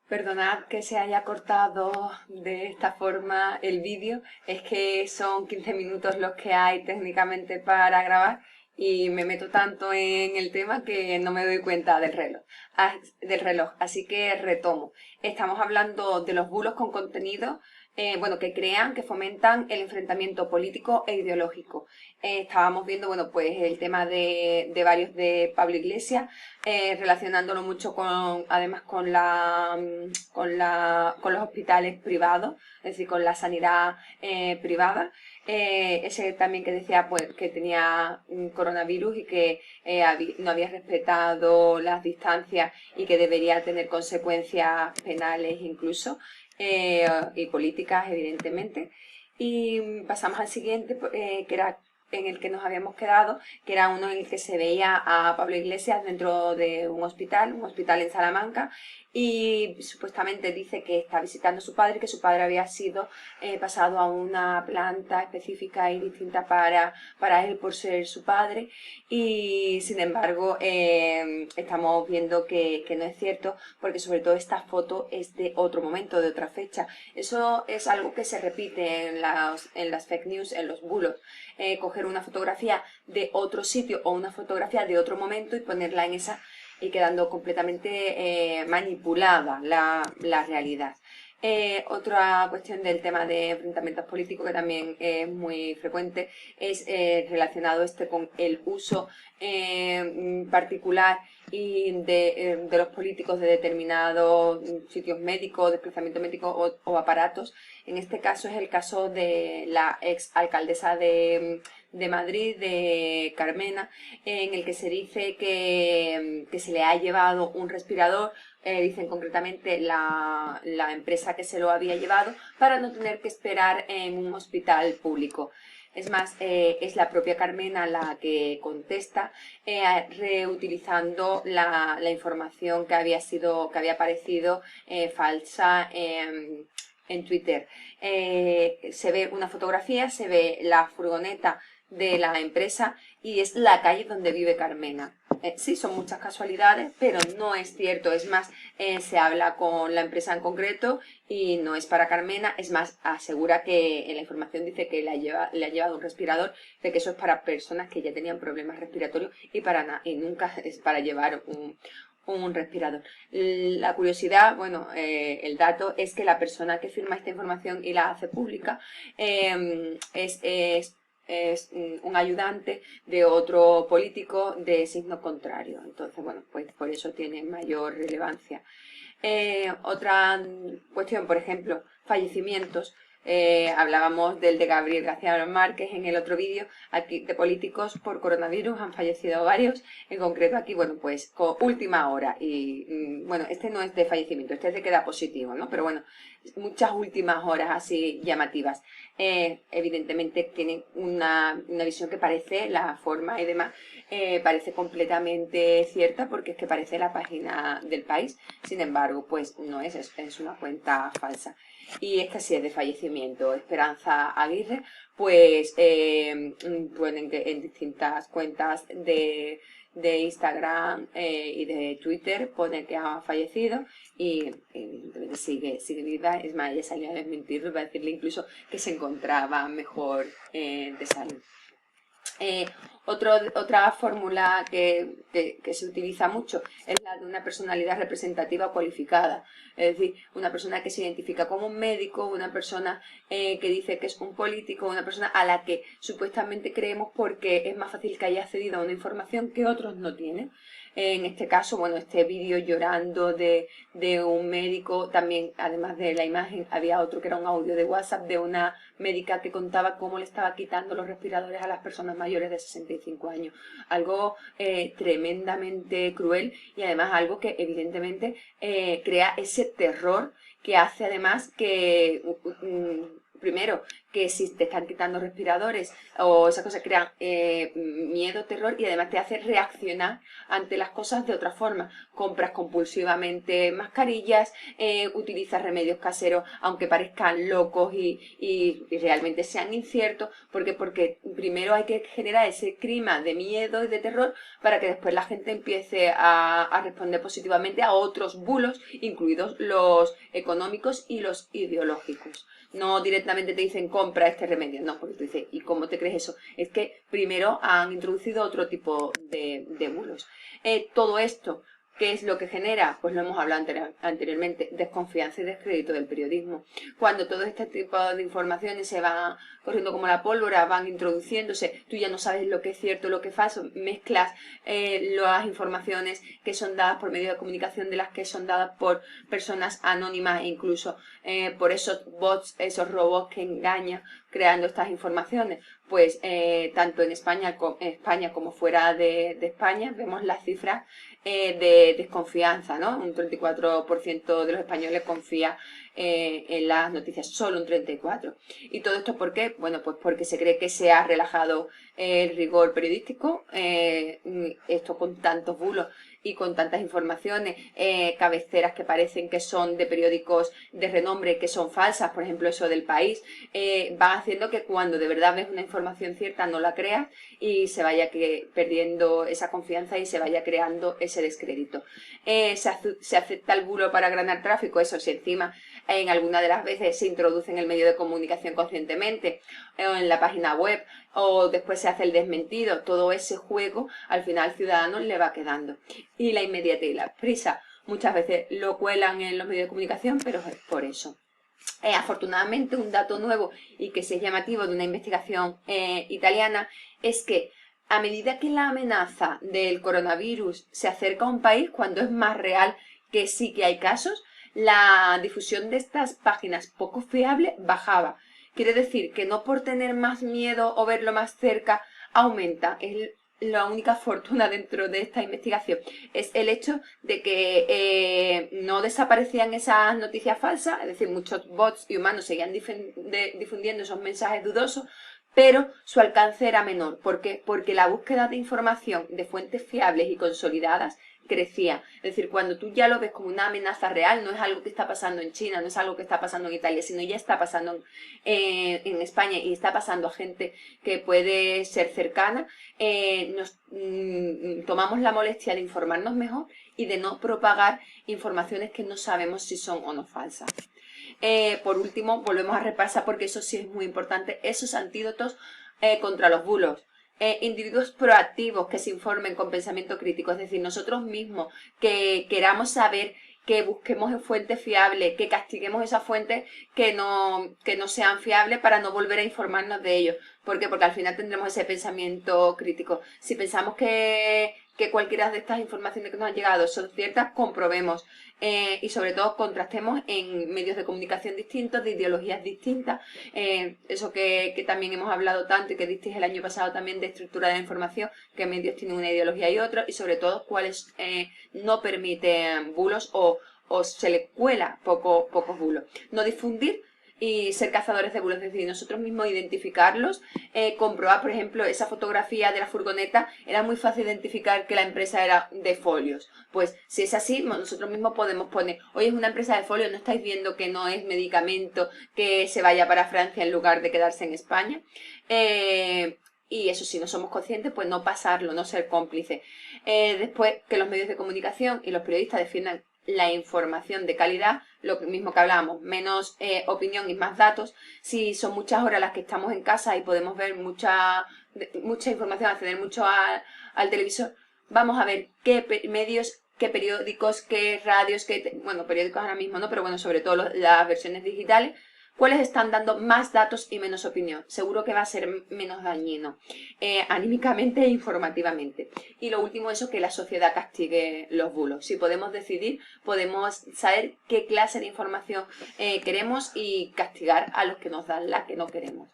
Perdonad que se haya cortado de esta forma el vídeo, es que son 15 minutos los que hay técnicamente para grabar y me meto tanto en el tema que no me doy cuenta del reloj. Así que retomo. Estamos hablando de los bulos con contenido, bueno, que crean, que fomentan el enfrentamiento político e ideológico. Estábamos viendo, bueno, pues el tema de varios de Pablo Iglesias, relacionándolo mucho además con los hospitales privados, es decir, con la sanidad privada. Ese también que decía pues, que tenía coronavirus y que no había respetado las distancias y que debería tener consecuencias penales incluso, y políticas, evidentemente. Y pasamos al siguiente, que era en el que nos habíamos quedado, que era uno en el que se veía a Pablo Iglesias dentro de un hospital en Salamanca, y supuestamente dice que está visitando a su padre, que su padre había sido pasado a una planta específica y distinta para él por ser su padre, y sin embargo estamos viendo que no es cierto, porque sobre todo esta foto es de otro momento, de otra fecha. Eso es algo que se repite en las fake news, en los bulos. Coger una fotografía de otro sitio o una fotografía de otro momento y ponerla en esa, y quedando completamente manipulada la realidad. Otra cuestión del tema de enfrentamientos políticos que también es muy frecuente es relacionado con el uso particular de los políticos de determinados sitios médicos, desplazamiento médico o aparatos. En este caso es el caso de la ex alcaldesa de Madrid, de Carmena, en el que se dice que se le ha llevado un respirador. Dicen concretamente la empresa que se lo había llevado, para no tener que esperar en un hospital público. Es más, es la propia Carmena la que contesta, reutilizando la información que había aparecido falsa en Twitter. Se ve una fotografía, se ve la furgoneta de la empresa y es la calle donde vive Carmena. Sí, son muchas casualidades, pero no es cierto. Es más, se habla con la empresa en concreto y no es para Carmena. Es más, asegura que en la información dice que le ha llevado un respirador, de que eso es para personas que ya tenían problemas respiratorios y nunca es para llevar un respirador. La curiosidad, bueno, el dato es que la persona que firma esta información y la hace pública es un ayudante de otro político de signo contrario. Entonces, bueno, pues por eso tiene mayor relevancia. Otra cuestión, por ejemplo, fallecimientos. Hablábamos del de Gabriel García Márquez en el otro vídeo. Aquí de políticos por coronavirus han fallecido varios. En concreto aquí, bueno, pues con última hora. Y bueno, este no es de fallecimiento, este es de queda positivo, ¿no? Pero bueno, muchas últimas horas así llamativas. Evidentemente tienen una visión que parece, la forma y demás, parece completamente cierta, porque es que parece la página del País. Sin embargo, pues no es una cuenta falsa. Y esta sí es de fallecimiento. Esperanza Aguirre, pues ponen en distintas cuentas de Instagram y de Twitter, pone que ha fallecido y evidentemente sigue viva. Es más, ella salió a desmentirlo, para decirle incluso que se encontraba mejor de salud. Otra fórmula que se utiliza mucho es la de una personalidad representativa cualificada, es decir, una persona que se identifica como un médico, una persona que dice que es un político, una persona a la que supuestamente creemos porque es más fácil que haya accedido a una información que otros no tienen. En este caso, bueno, este vídeo llorando de un médico, también además de la imagen había otro que era un audio de WhatsApp de una médica que contaba cómo le estaba quitando los respiradores a las personas mayores de 65 años. Algo tremendamente cruel, y además algo que evidentemente crea ese terror que hace además que primero, que si te están quitando respiradores o esas cosas crean miedo, terror, y además te hace reaccionar ante las cosas de otra forma. Compras compulsivamente mascarillas, utilizas remedios caseros aunque parezcan locos y realmente sean inciertos. ¿Por qué? Porque primero hay que generar ese clima de miedo y de terror para que después la gente empiece a responder positivamente a otros bulos, incluidos los económicos y los ideológicos. No directamente te dicen compra este remedio, no, porque tú dices, ¿y cómo te crees eso? Es que primero han introducido otro tipo de bulos. Todo esto, ¿qué es lo que genera? Pues lo hemos hablado anteriormente, desconfianza y descrédito del periodismo. Cuando todo este tipo de informaciones se van corriendo como la pólvora, van introduciéndose, tú ya no sabes lo que es cierto, lo que es falso, mezclas las informaciones que son dadas por medios de comunicación de las que son dadas por personas anónimas e incluso por esos bots, esos robots que engañan creando estas informaciones. Pues tanto en España como fuera de España vemos las cifras de desconfianza, ¿no? Un 34% de los españoles confía en las noticias, solo un 34%. ¿Y todo esto por qué? Bueno, pues porque se cree que se ha relajado el rigor periodístico, esto con tantos bulos y con tantas informaciones, cabeceras que parecen que son de periódicos de renombre, que son falsas, por ejemplo eso del País, va haciendo que cuando de verdad ves una información cierta no la creas y se vaya perdiendo esa confianza y se vaya creando ese descrédito. Se acepta el bulo para ganar tráfico, eso sí, encima en alguna de las veces se introduce en el medio de comunicación conscientemente o en la página web o después se hace el desmentido. Todo ese juego al final al ciudadano le va quedando. Y la inmediatez y la prisa muchas veces lo cuelan en los medios de comunicación, pero es por eso. Afortunadamente, un dato nuevo y que es llamativo de una investigación italiana es que a medida que la amenaza del coronavirus se acerca a un país, cuando es más real que sí que hay casos, la difusión de estas páginas poco fiables bajaba. Quiere decir que no por tener más miedo o verlo más cerca aumenta. Es la única fortuna dentro de esta investigación. Es el hecho de que no desaparecían esas noticias falsas, es decir, muchos bots y humanos seguían difundiendo esos mensajes dudosos, pero su alcance era menor. ¿Por qué? Porque la búsqueda de información de fuentes fiables y consolidadas crecía. Es decir, cuando tú ya lo ves como una amenaza real, no es algo que está pasando en China, no es algo que está pasando en Italia, sino ya está pasando en España y está pasando a gente que puede ser cercana, nos tomamos la molestia de informarnos mejor y de no propagar informaciones que no sabemos si son o no falsas. Por último, volvemos a repasar, porque eso sí es muy importante, esos antídotos contra los bulos. Individuos proactivos que se informen con pensamiento crítico, es decir, nosotros mismos que queramos saber, que busquemos en fuentes fiables, que castiguemos esas fuentes que no sean fiables para no volver a informarnos de ellos. ¿Por qué? Porque al final tendremos ese pensamiento crítico. Si pensamos que cualquiera de estas informaciones que nos han llegado son ciertas, comprobemos y sobre todo contrastemos en medios de comunicación distintos, de ideologías distintas, eso que también hemos hablado tanto y que disteis el año pasado también de estructura de la información, que medios tienen una ideología y otra, y sobre todo cuáles no permiten bulos o se le cuela pocos bulos. No difundir y ser cazadores de bulos, es decir, nosotros mismos identificarlos, comprobar, por ejemplo, esa fotografía de la furgoneta, era muy fácil identificar que la empresa era de folios. Pues si es así, nosotros mismos podemos poner, hoy es una empresa de folios, ¿no estáis viendo que no es medicamento que se vaya para Francia en lugar de quedarse en España? Y eso, si no somos conscientes, pues no pasarlo, no ser cómplices. Después, que los medios de comunicación y los periodistas defiendan la información de calidad, lo mismo que hablábamos, menos opinión y más datos. Si son muchas horas las que estamos en casa y podemos ver mucha información, acceder mucho al televisor, vamos a ver qué medios, qué periódicos, qué radios, bueno, periódicos ahora mismo no, pero bueno, sobre todo las versiones digitales, cuáles están dando más datos y menos opinión. Seguro que va a ser menos dañino, anímicamente e informativamente. Y lo último, eso, que la sociedad castigue los bulos. Si podemos decidir, podemos saber qué clase de información queremos y castigar a los que nos dan la que no queremos.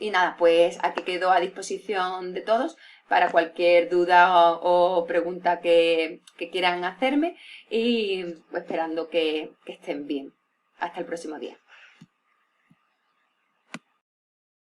Y nada, pues aquí quedo a disposición de todos para cualquier duda o pregunta que quieran hacerme y esperando que estén bien. Hasta el próximo día.